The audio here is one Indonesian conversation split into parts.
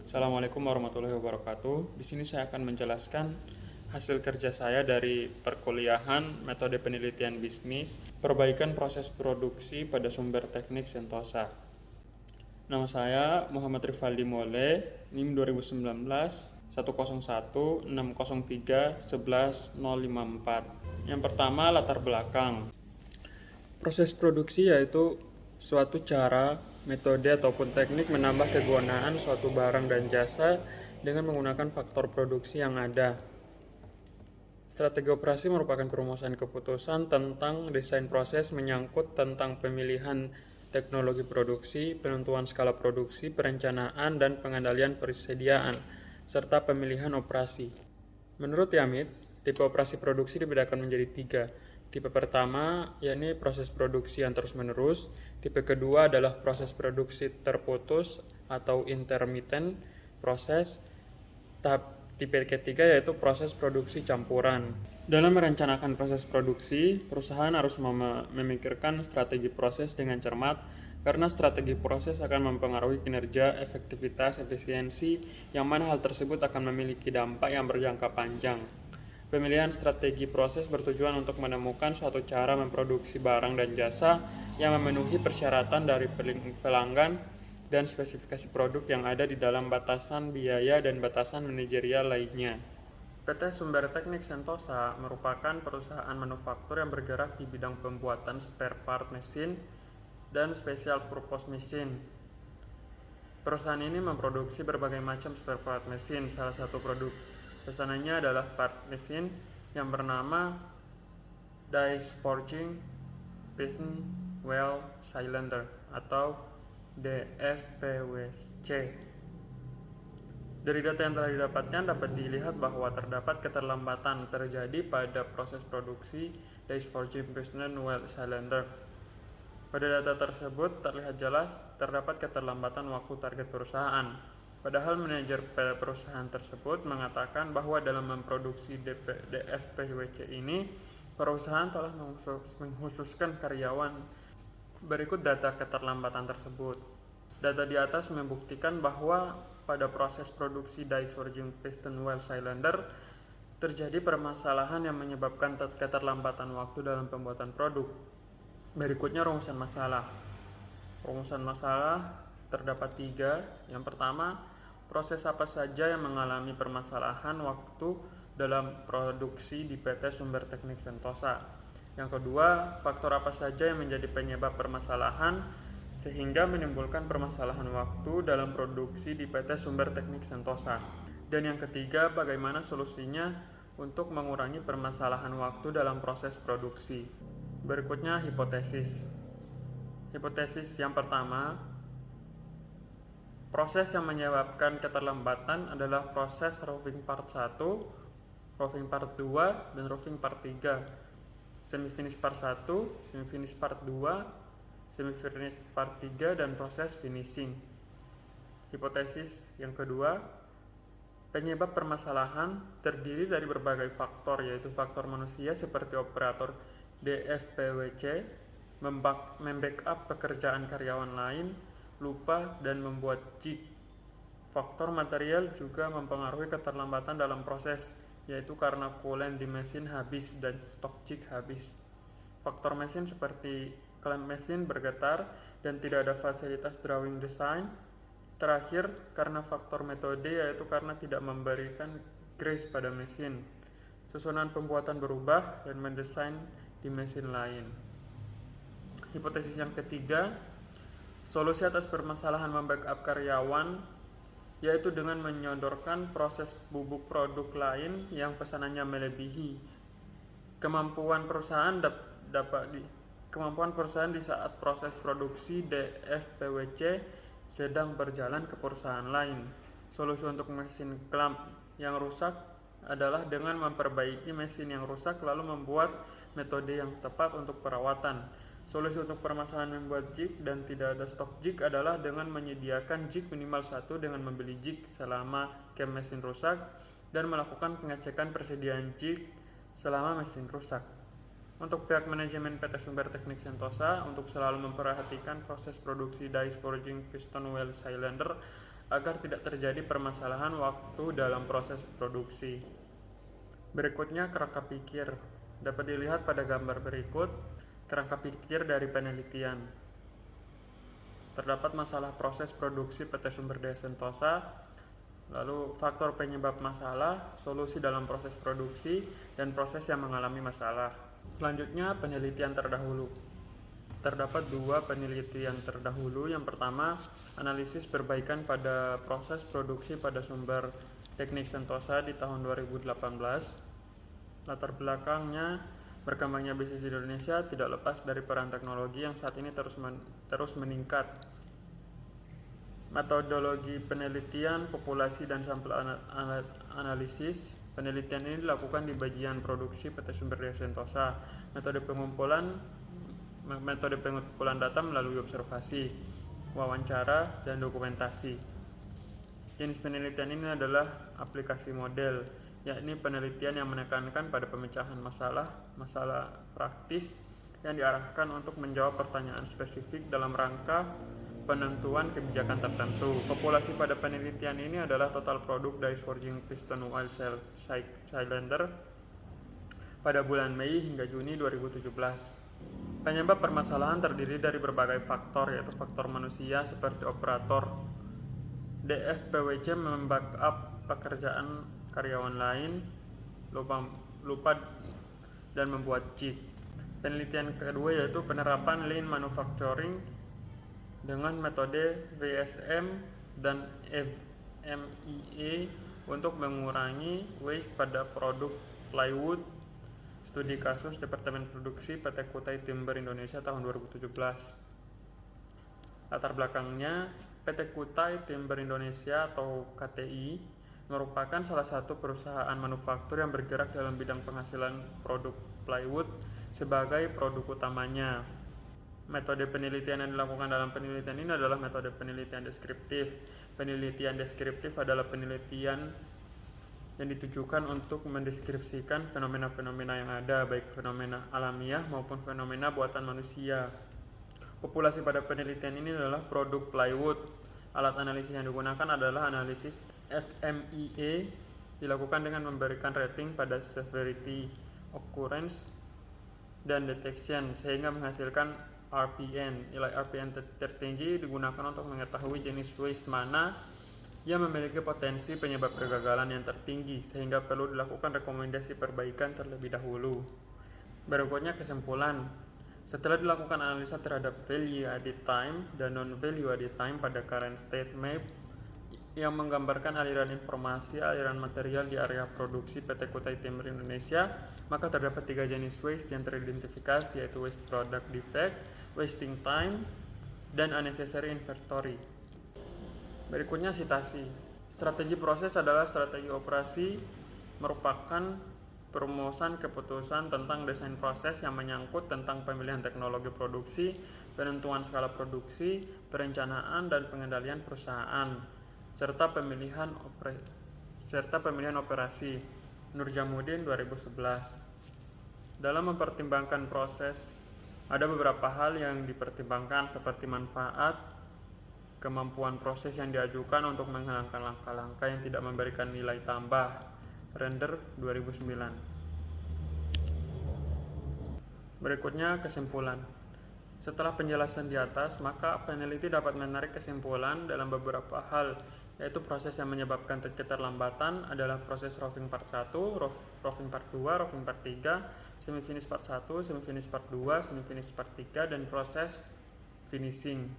Assalamualaikum warahmatullahi wabarakatuh. Di sini saya akan menjelaskan hasil kerja saya dari perkuliahan metode penelitian bisnis, perbaikan proses produksi pada sumber teknik Sentosa. Nama saya Muhammad Rifaldi Mole, NIM 2019 101 603 11 054. Yang pertama, latar belakang. Proses produksi yaitu suatu cara, metode ataupun teknik menambah kegunaan suatu barang dan jasa dengan menggunakan faktor produksi yang ada. Strategi operasi merupakan perumusan keputusan tentang desain proses menyangkut tentang pemilihan teknologi produksi, penentuan skala produksi, perencanaan, dan pengendalian persediaan, serta pemilihan operasi. Menurut Yamit, tipe operasi produksi dibedakan menjadi 3. Tipe pertama, yakni proses produksi yang terus-menerus. Tipe kedua adalah proses produksi terputus atau intermittent proses. Tipe ketiga yaitu proses produksi campuran. Dalam merencanakan proses produksi, perusahaan harus memikirkan strategi proses dengan cermat karena strategi proses akan mempengaruhi kinerja, efektivitas, efisiensi, yang mana hal tersebut akan memiliki dampak yang berjangka panjang. Pemilihan strategi proses bertujuan untuk menemukan suatu cara memproduksi barang dan jasa yang memenuhi persyaratan dari pelanggan dan spesifikasi produk yang ada di dalam batasan biaya dan batasan manajerial lainnya. PT Sumber Teknik Sentosa merupakan perusahaan manufaktur yang bergerak di bidang pembuatan spare part mesin dan special purpose mesin. Perusahaan ini memproduksi berbagai macam spare part mesin. Salah satu produk pesanannya adalah part mesin yang bernama Dice Forging Piston Well Cylinder atau DFPWC. Dari data yang telah didapatkan dapat dilihat bahwa terdapat keterlambatan terjadi pada proses produksi Dice Forging Piston Well Cylinder. Pada data tersebut terlihat jelas terdapat keterlambatan waktu target perusahaan. Padahal manajer perusahaan tersebut mengatakan bahwa dalam memproduksi DFPWC ini, perusahaan telah mengkhususkan karyawan. Berikut data keterlambatan tersebut. Data di atas membuktikan bahwa pada proses produksi Dice Forging Piston Well Cylinder terjadi permasalahan yang menyebabkan keterlambatan waktu dalam pembuatan produk. Berikutnya rumusan masalah. Rumusan masalah terdapat 3. Yang pertama, proses apa saja yang mengalami permasalahan waktu dalam produksi di PT Sumber Teknik Sentosa. Yang kedua, faktor apa saja yang menjadi penyebab permasalahan sehingga menimbulkan permasalahan waktu dalam produksi di PT Sumber Teknik Sentosa. Dan yang ketiga, bagaimana solusinya untuk mengurangi permasalahan waktu dalam proses produksi. Berikutnya hipotesis. Hipotesis yang pertama, proses yang menyebabkan keterlambatan adalah proses roving part 1, roving part 2, dan roving part 3. Semi-finish part 1, semi-finish part 2, semi-finish part 3, dan proses finishing. Hipotesis yang kedua, penyebab permasalahan terdiri dari berbagai faktor, yaitu faktor manusia seperti operator DFPWC, membackup pekerjaan karyawan lain, lupa, dan membuat jig. Faktor material juga mempengaruhi keterlambatan dalam proses, yaitu karena coolant di mesin habis dan stok jig habis. Faktor mesin seperti klem mesin bergetar dan tidak ada fasilitas drawing design. Terakhir, karena faktor metode, yaitu karena tidak memberikan grease pada mesin. Susunan pembuatan berubah dan mendesain di mesin lain. Hipotesis yang ketiga, solusi atas permasalahan membackup karyawan, yaitu dengan menyodorkan proses bubuk produk lain yang pesanannya melebihi kemampuan perusahaan di saat proses produksi DFPWC sedang berjalan ke perusahaan lain. Solusi untuk mesin clamp yang rusak adalah dengan memperbaiki mesin yang rusak lalu membuat metode yang tepat untuk perawatan. Solusi untuk permasalahan membuat jig dan tidak ada stok jig adalah dengan menyediakan jig minimal 1 dengan membeli jig selama cam mesin rusak dan melakukan pengecekan persediaan jig selama mesin rusak. Untuk pihak manajemen PT Sumber Teknik Sentosa, untuk selalu memperhatikan proses produksi Dice Forging Piston Well Cylinder agar tidak terjadi permasalahan waktu dalam proses produksi. Berikutnya, kerangka pikir. Dapat dilihat pada gambar berikut, kerangka pikir dari penelitian. Terdapat masalah proses produksi PT Sumber Daya Sentosa, lalu faktor penyebab masalah, solusi dalam proses produksi, dan proses yang mengalami masalah. Selanjutnya, penelitian terdahulu. Terdapat 2 penelitian terdahulu. Yang pertama, analisis perbaikan pada proses produksi pada Sumber Teknik Sentosa di tahun 2018. Latar belakangnya, berkembangnya bisnis Indonesia tidak lepas dari peran teknologi yang saat ini terus meningkat. Metodologi penelitian, populasi, dan sampel analisis. Penelitian ini dilakukan di bagian produksi PT Sumber Daya Sentosa. Metode pengumpulan data melalui observasi, wawancara, dan dokumentasi. Jenis penelitian ini adalah aplikasi model, yakni penelitian yang menekankan pada pemecahan masalah praktis yang diarahkan untuk menjawab pertanyaan spesifik dalam rangka penentuan kebijakan tertentu. Populasi pada penelitian ini adalah total produk dice forging piston oil cylinder pada bulan Mei hingga Juni 2017. Penyebab permasalahan terdiri dari berbagai faktor, yaitu faktor manusia seperti operator. DFPWC membackup pekerjaan karyawan lain, lupa dan membuat cheat. Penelitian kedua yaitu penerapan lean manufacturing dengan metode VSM dan FMEA untuk mengurangi waste pada produk plywood. Studi kasus Departemen Produksi PT Kutai Timber Indonesia tahun 2017. Latar belakangnya, PT Kutai Timber Indonesia atau KTI merupakan salah satu perusahaan manufaktur yang bergerak dalam bidang penghasilan produk plywood sebagai produk utamanya. Metode penelitian yang dilakukan dalam penelitian ini adalah metode penelitian deskriptif. Penelitian deskriptif adalah penelitian yang ditujukan untuk mendeskripsikan fenomena-fenomena yang ada, baik fenomena alamiah maupun fenomena buatan manusia. Populasi pada penelitian ini adalah produk plywood. Alat analisis yang digunakan adalah analisis FMEA, dilakukan dengan memberikan rating pada severity, occurrence, dan detection sehingga menghasilkan RPN. Nilai RPN tertinggi digunakan untuk mengetahui jenis waste mana yang memiliki potensi penyebab kegagalan yang tertinggi sehingga perlu dilakukan rekomendasi perbaikan terlebih dahulu. Berikutnya kesimpulan. Setelah dilakukan analisa terhadap value added time dan non-value added time pada current state map yang menggambarkan aliran informasi, aliran material di area produksi PT Kutai Timber Indonesia, maka terdapat 3 jenis waste yang teridentifikasi, yaitu waste product defect, wasting time, dan unnecessary inventory. Berikutnya sitasi. Strategi proses adalah strategi operasi, merupakan perumusan keputusan tentang desain proses yang menyangkut tentang pemilihan teknologi produksi, penentuan skala produksi, perencanaan dan pengendalian perusahaan, serta pemilihan operasi. Nurjamuddin 2011. Dalam mempertimbangkan proses, ada beberapa hal yang dipertimbangkan seperti manfaat, kemampuan proses yang diajukan untuk menghilangkan langkah-langkah yang tidak memberikan nilai tambah. Render 2009. Berikutnya kesimpulan. Setelah penjelasan di atas, maka peneliti dapat menarik kesimpulan dalam beberapa hal, yaitu proses yang menyebabkan keterlambatan adalah proses roughing part 1, roughing part 2, roughing part 3, semi-finish part 1, semi-finish part 2, semi-finish part 3, dan proses finishing.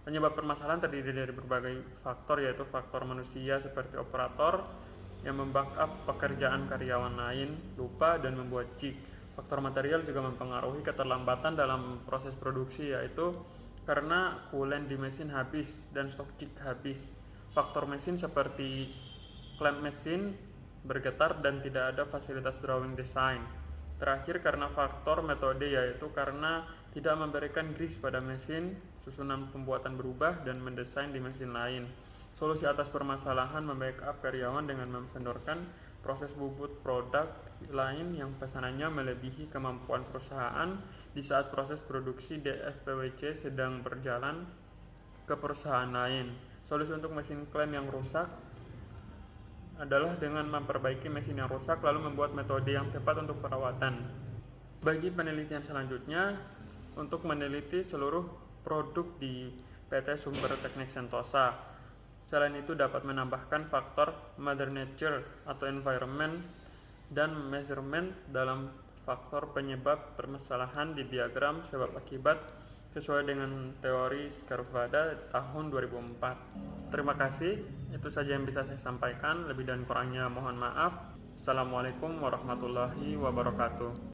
Penyebab permasalahan terdiri dari berbagai faktor, yaitu faktor manusia seperti operator yang membackup pekerjaan karyawan lain, lupa, dan membuat cheat. Faktor material juga mempengaruhi keterlambatan dalam proses produksi, yaitu karena coolant di mesin habis dan stok cheat habis. Faktor mesin seperti clamp mesin bergetar dan tidak ada fasilitas drawing design. Terakhir karena faktor metode, yaitu karena tidak memberikan grease pada mesin, susunan pembuatan berubah, dan mendesain di mesin lain. Solusi atas permasalahan membackup karyawan dengan memvendorkan proses bubut produk lain yang pesanannya melebihi kemampuan perusahaan di saat proses produksi DFPWC sedang berjalan ke perusahaan lain. Solusi untuk mesin klaim yang rusak adalah dengan memperbaiki mesin yang rusak lalu membuat metode yang tepat untuk perawatan. Bagi penelitian selanjutnya, untuk meneliti seluruh produk di PT Sumber Teknik Sentosa. Selain itu dapat menambahkan faktor Mother Nature atau environment dan measurement dalam faktor penyebab permasalahan di diagram sebab akibat sesuai dengan teori Scarvada tahun 2004. Terima kasih, itu saja yang bisa saya sampaikan. Lebih dan kurangnya mohon maaf. Assalamualaikum warahmatullahi wabarakatuh.